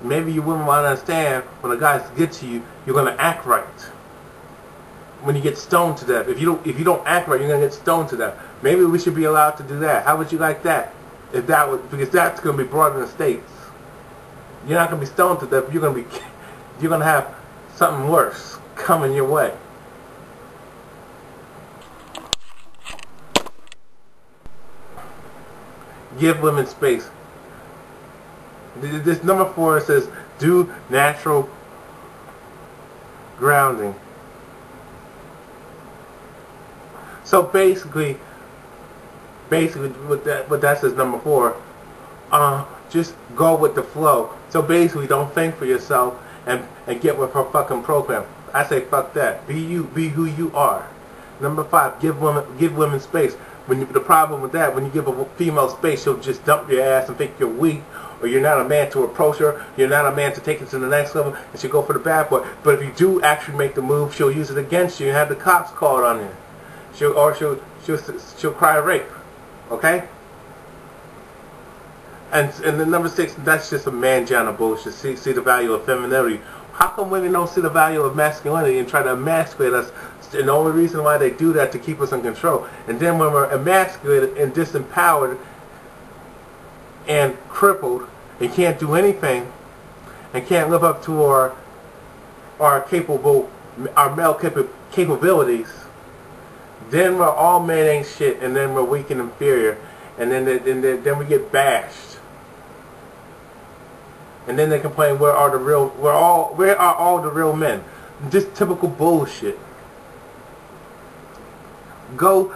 Maybe you wouldn't want to understand when a guy's good to you, you're gonna act right. When you get stoned to death, if you don't act right, you're gonna get stoned to death. Maybe we should be allowed to do that. How would you like that? If that was, because that's gonna be brought in the States. You're not gonna be stoned to death. You're gonna have something worse coming your way. Give women space. This number 4 says do natural grounding. So basically what that says, number 4, just go with the flow. So basically, don't think for yourself and get with her fucking program. I say fuck that. Be you. Be who you are. Number 5, give women space. The problem with that, when you give a female space, she'll just dump your ass and think you're weak, or you're not a man to approach her, you're not a man to take it to the next level, and she'll go for the bad boy. But if you do actually make the move, she'll use it against you and have the cops called on you. She'll cry rape. Okay? And then number 6, that's just a manjana bullshit. See the value of femininity. How come women don't see the value of masculinity and try to emasculate us? And the only reason why they do that to keep us in control. And then when we're emasculated and disempowered and crippled and can't do anything and can't live up to our male capabilities, then we're all men ain't shit, and then we're weak and inferior, and then we get bashed. And then they complain, where are all the real men? Just typical bullshit. Go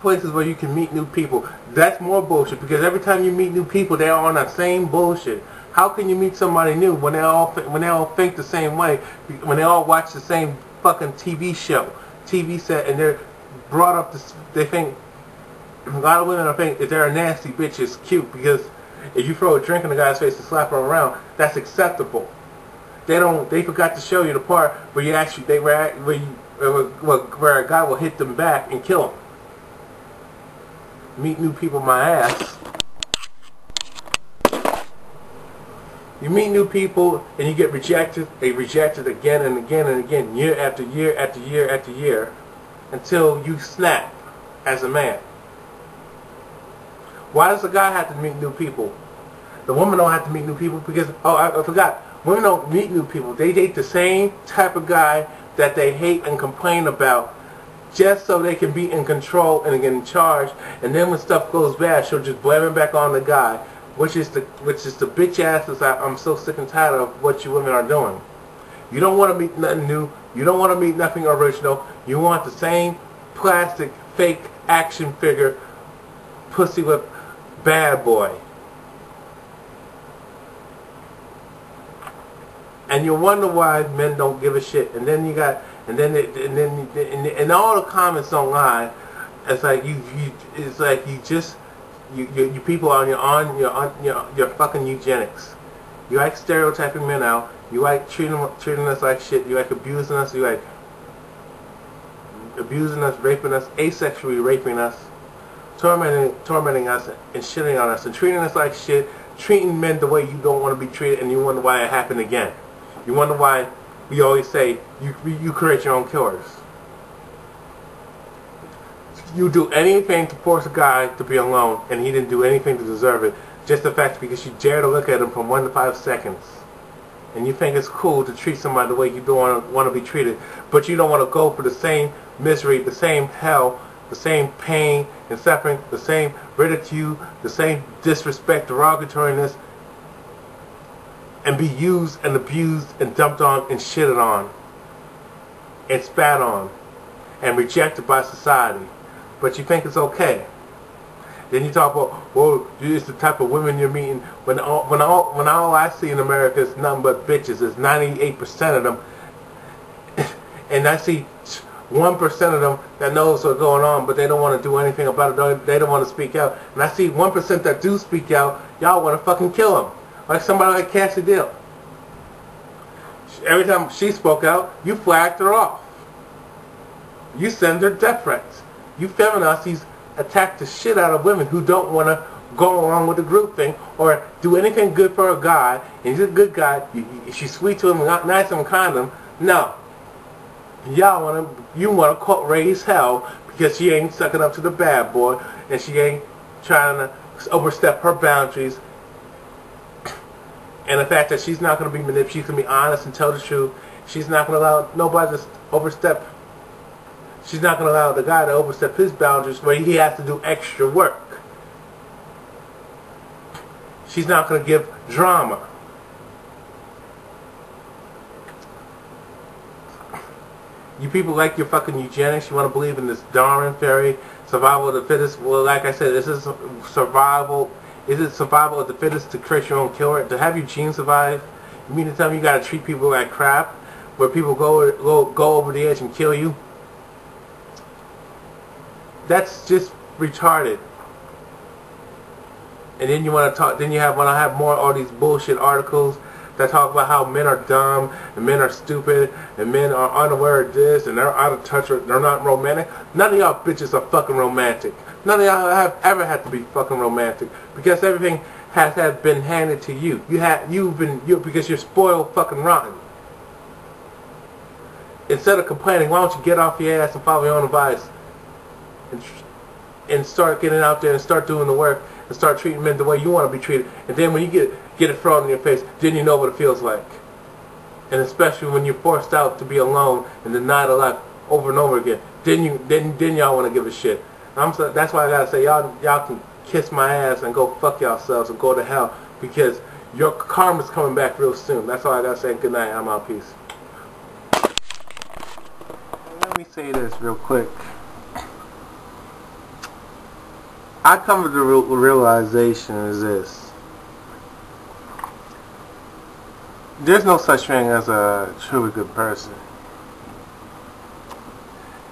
places where you can meet new people. That's more bullshit, because every time you meet new people, they're on that same bullshit. How can you meet somebody new when they all think the same way, when they all watch the same fucking TV set, and they're brought up to, they think, a lot of women think if they're a nasty bitch, it's cute, because if you throw a drink in the guy's face and slap her around, that's acceptable. They forgot to show you the part where you actually, where a guy will hit them back and kill them. Meet new people, my ass. You meet new people and you get rejected. They rejected again and again and again, year after year after year after year, until you snap as a man. Why does the guy have to meet new people? The woman don't have to meet new people because, oh, I forgot. Women don't meet new people. They date the same type of guy that they hate and complain about, just so they can be in control and get in charge. And then when stuff goes bad, she'll just blame it back on the guy, which is the bitch asses I'm so sick and tired of what you women are doing. You don't want to meet nothing new. You don't want to meet nothing original. You want the same plastic, fake action figure, pussy whip bad boy. And you wonder why men don't give a shit. And then you got, and all the comments online, it's like you people are on your fucking eugenics. You like stereotyping men out. You like treating us like shit. You like abusing us. You like abusing us, raping us, asexually raping us, tormenting us, and shitting on us, and treating us like shit. Treating men the way you don't want to be treated, and you wonder why it happened again. You wonder why we always say you create your own killers. You do anything to force a guy to be alone, and he didn't do anything to deserve it. Just the fact because you dare to look at him from 1 to 5 seconds, and you think it's cool to treat somebody the way you don't want to be treated, but you don't want to go for the same misery, the same hell, the same pain and suffering, the same ridicule, the same disrespect, derogatoriness, and be used and abused and dumped on and shitted on and spat on and rejected by society. But you think it's okay. Then you talk about, well, it's the type of women you're meeting. When all I see in America is nothing but bitches. It's 98% of them. And I see 1% of them that knows what's going on, but they don't want to do anything about it. They don't want to speak out. And I see 1% that do speak out. Y'all want to fucking kill them. Like somebody like Cassie Deal. Every time she spoke out, you flagged her off. You send her death threats. You feminazis attack the shit out of women who don't want to go along with the group thing or do anything good for a guy, and he's a good guy, she's sweet to him, nice and kind to him. No. You want to raise hell because she ain't sucking up to the bad boy and she ain't trying to overstep her boundaries. And the fact that she's not going to be manipulated, she's going to be honest and tell the truth. She's not going to allow nobody to overstep. She's not going to allow the guy to overstep his boundaries where he has to do extra work. She's not going to give drama. You people like your fucking eugenics. You want to believe in this Darwin theory, survival of the fittest. Well, like I said, this is survival. Is it survival of the fittest to create your own killer? To have your genes survive? You mean to tell me you gotta treat people like crap, where people go over the edge and kill you? That's just retarded. And then you want to talk. Then you want to have more all these bullshit articles that talk about how men are dumb and men are stupid and men are unaware of this and they're out of touch or they're not romantic. None of y'all bitches are fucking romantic. None of y'all have ever had to be fucking romantic because everything has been handed to you. Because you're spoiled fucking rotten. Instead of complaining, why don't you get off your ass and follow your own advice and start getting out there and start doing the work and start treating men the way you want to be treated. And then when you get it thrown in your face, then you know what it feels like. And especially when you're forced out to be alone and denied a life over and over again, then y'all want to give a shit. That's why I gotta say y'all can kiss my ass and go fuck yourselves and go to hell because your karma's coming back real soon. That's all I gotta say. Good night. I'm out. Peace. Let me say this real quick. I come to the realization is this. There's no such thing as a truly good person.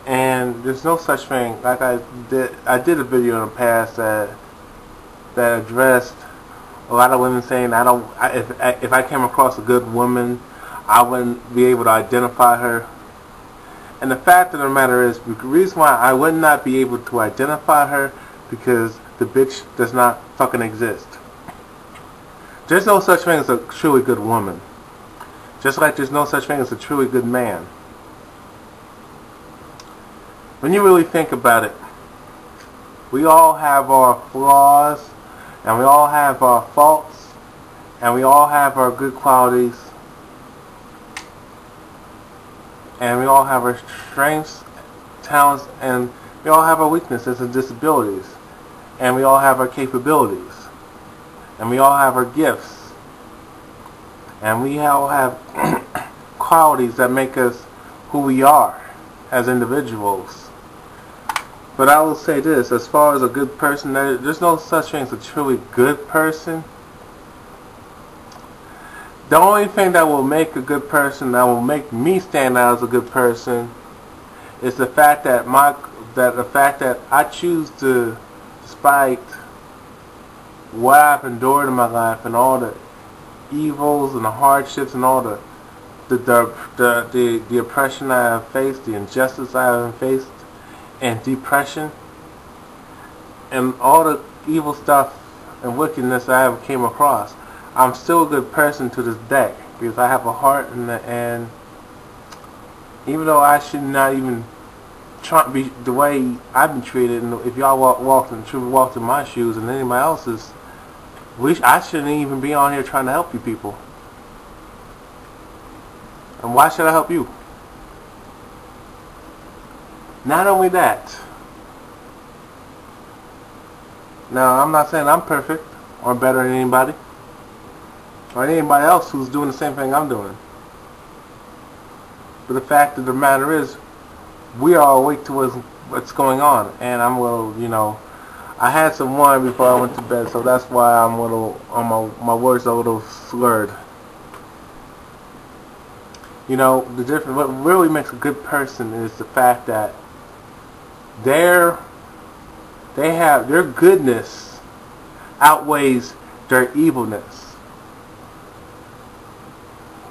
And there's no such thing, like I did a video in the past that addressed a lot of women saying if I came across a good woman, I wouldn't be able to identify her. And the fact of the matter is, the reason why I would not be able to identify her because the bitch does not fucking exist. There's no such thing as a truly good woman. Just like there's no such thing as a truly good man. When you really think about it, we all have our flaws, and we all have our faults, and we all have our good qualities, and we all have our strengths, talents, and we all have our weaknesses and disabilities, and we all have our capabilities, and we all have our gifts, and we all have qualities that make us who we are as individuals. But I will say this, as far as a good person, there's no such thing as a truly good person. The only thing that will make a good person, that will make me stand out as a good person, is the fact that I choose to, despite what I've endured in my life and all the evils and the hardships and all the oppression I have faced, the injustice I have faced, and depression, and all the evil stuff and wickedness I ever came across, I'm still a good person to this day because I have a heart, and even though I should not even try to be the way I've been treated, and if y'all walked in my shoes and anybody else's, I shouldn't even be on here trying to help you people. And why should I help you? Not only that, now I'm not saying I'm perfect or better than anybody or anybody else who's doing the same thing I'm doing, but the fact of the matter is we are awake to what's going on, and I'm a little, I had some wine before I went to bed, so that's why I'm a little, my words are a little slurred. What really makes a good person is the fact that their goodness outweighs their evilness.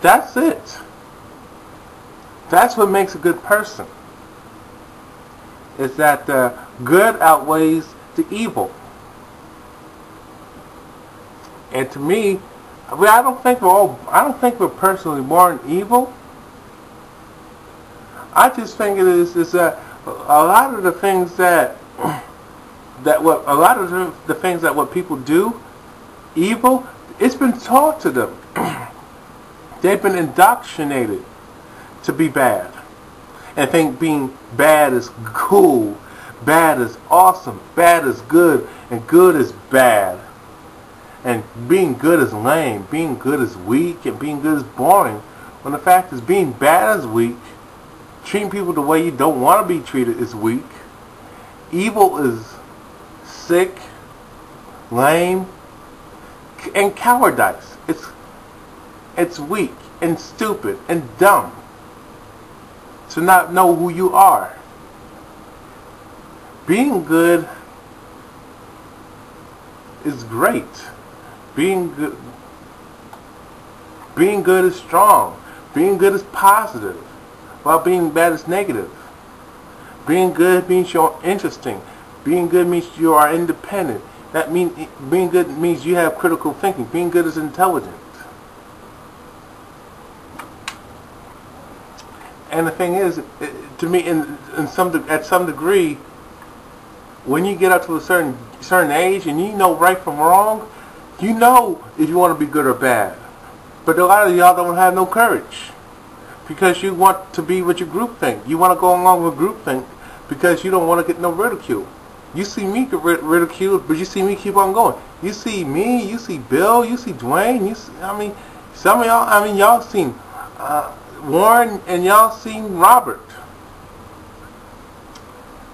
That's it. That's what makes a good person. Is that the good outweighs the evil. And to me, I don't think we're personally born evil. I just think it is that a lot of the things that what people do evil, it's been taught to them. They've been indoctrinated to be bad and think being bad is cool, bad is awesome, bad is good, and good is bad. And being good is lame, being good is weak, and being good is boring. When the fact is being bad is weak, treating people the way you don't want to be treated is weak. Evil is sick, lame, and cowardice. It's weak and stupid and dumb to not know who you are. Being good is great. Being good is strong. Being good is positive, while being bad is negative. Being good means you're interesting. Being good means you are independent. That means being good means you have critical thinking. Being good is intelligent. And the thing is, to me, at some degree, when you get up to a certain age and you know right from wrong, you know if you want to be good or bad. But a lot of y'all don't have no courage because you want to be with your group think. You want to go along with group think because you don't want to get no ridicule. You see me get ridiculed, but you see me keep on going. You see me, you see Bill, you see Dwayne, some of y'all, y'all seen Warren and y'all seen Robert.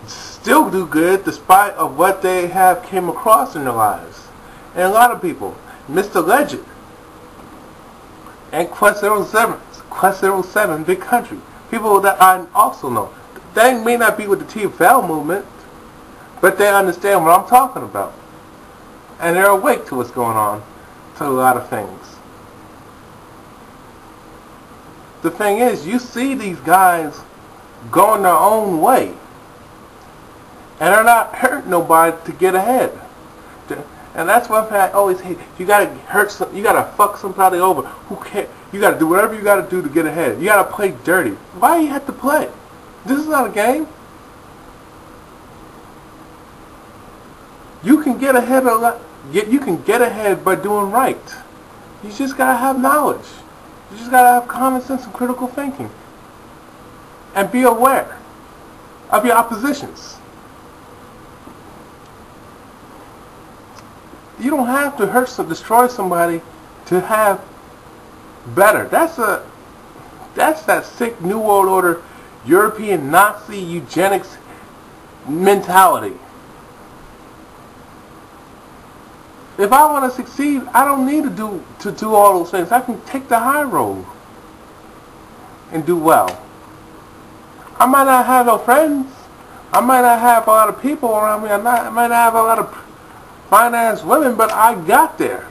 Still do good despite of what they have came across in their lives. And a lot of people, Mr. Legend and Quest 07, Big Country, people that I also know. They may not be with the TFL movement, but they understand what I'm talking about. And they're awake to what's going on, to a lot of things. The thing is, you see these guys going their own way. And they're not hurting nobody to get ahead. And that's one thing I always hate. You gotta fuck somebody over. Who cares? You gotta do whatever you gotta do to get ahead. You gotta play dirty. Why do you have to play? This is not a game. You can get ahead you can get ahead by doing right. You just gotta have knowledge. You just gotta have common sense and critical thinking. And be aware of your oppositions. You don't have to destroy somebody to have better. That's that sick New World Order European Nazi eugenics mentality. If I want to succeed, I don't need to do all those things. I can take the high road and do well. I might not have no friends. I might not have a lot of people around me. I might not have a lot of finance women, but I got there.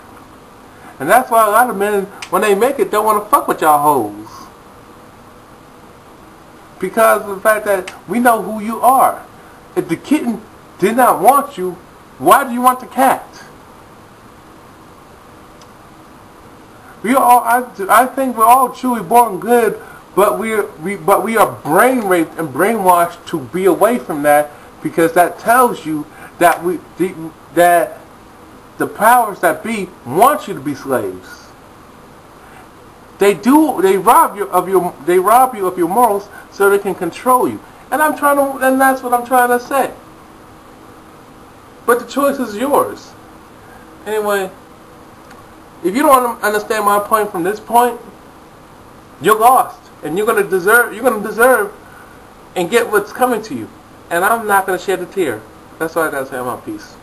And that's why a lot of men, when they make it, don't want to fuck with y'all hoes. Because of the fact that we know who you are. If the kitten did not want you, why do you want the cat? I think we're all truly born good, but we are brain raped and brainwashed to be away from that, because that tells you that that the powers that be want you to be slaves. They rob you of your morals so they can control you. And that's what I'm trying to say. But the choice is yours. Anyway, if you don't understand my point from this point, you're lost, and you're gonna deserve and get what's coming to you. And I'm not gonna shed a tear. That's all I gotta say about peace.